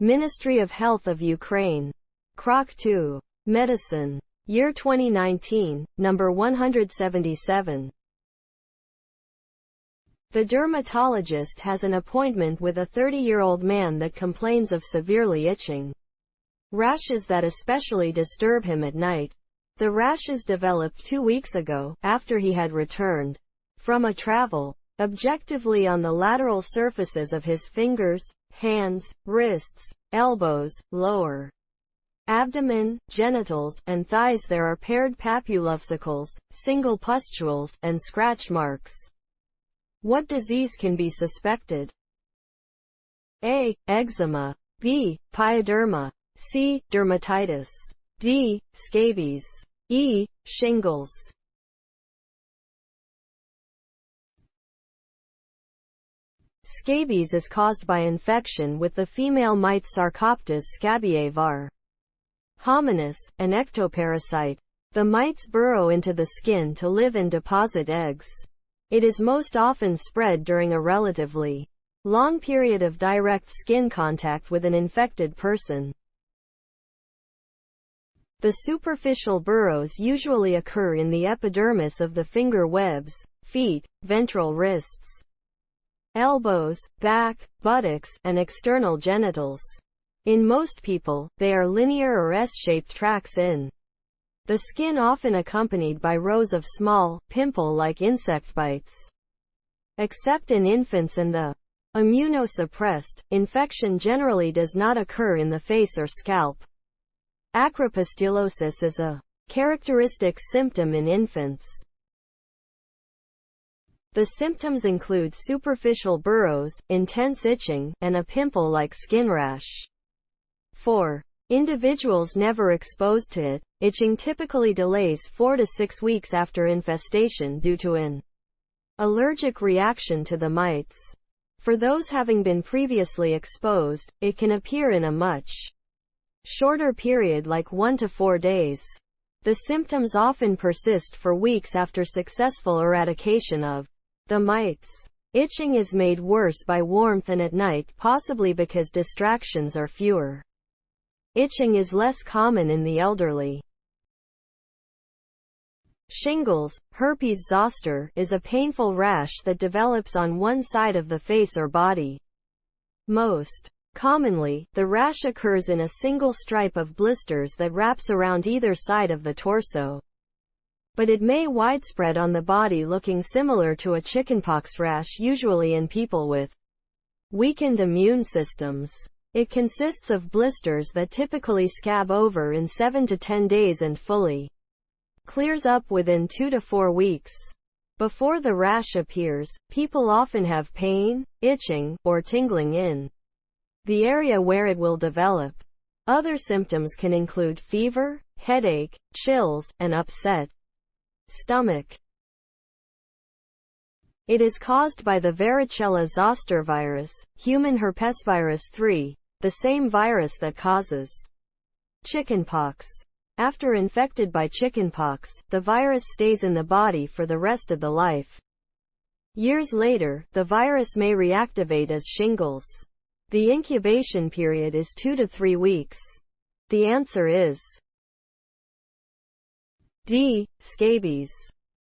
Ministry of Health of Ukraine. Krok 2. Medicine. Year 2019, number 177. The dermatologist has an appointment with a 30-year-old man that complains of severely itching rashes that especially disturb him at night. The rashes developed 2 weeks ago, after he had returned from a travel, objectively on the lateral surfaces of his fingers, hands, wrists, elbows, lower abdomen, genitals, and thighs. There are paired papulovesicles, single pustules, and scratch marks. What disease can be suspected? A. Eczema. B. Pyoderma. C. Dermatitis. D. Scabies. E. Shingles. Scabies is caused by infection with the female mite Sarcoptes scabiei var. Hominis, an ectoparasite. The mites burrow into the skin to live and deposit eggs. It is most often spread during a relatively long period of direct skin contact with an infected person. The superficial burrows usually occur in the epidermis of the finger webs, feet, ventral wrists, elbows, back, buttocks, and external genitals. In most people, they are linear or S-shaped tracts in the skin, often accompanied by rows of small, pimple-like insect bites. Except in infants and the immunosuppressed, infection generally does not occur in the face or scalp. Acropustulosis is a characteristic symptom in infants. The symptoms include superficial burrows, intense itching, and a pimple-like skin rash. For individuals never exposed to it, itching typically delays 4 to 6 weeks after infestation due to an allergic reaction to the mites. For those having been previously exposed, it can appear in a much shorter period, like 1 to 4 days. The symptoms often persist for weeks after successful eradication of the mites. Itching is made worse by warmth and at night, possibly because distractions are fewer. Itching is less common in the elderly. Shingles, herpes zoster, is a painful rash that develops on one side of the face or body. Most commonly, the rash occurs in a single stripe of blisters that wraps around either side of the torso. But it may widespread on the body, looking similar to a chickenpox rash, usually in people with weakened immune systems. It consists of blisters that typically scab over in 7 to 10 days and fully clears up within 2 to 4 weeks. Before the rash appears, people often have pain, itching, or tingling in the area where it will develop. Other symptoms can include fever, headache, chills, and upset stomach. It is caused by the varicella zoster virus, human herpesvirus 3, the same virus that causes chickenpox. After infected by chickenpox, the virus stays in the body for the rest of the life. Years later, the virus may reactivate as shingles. The incubation period is 2 to 3 weeks. The answer is D. Scabies.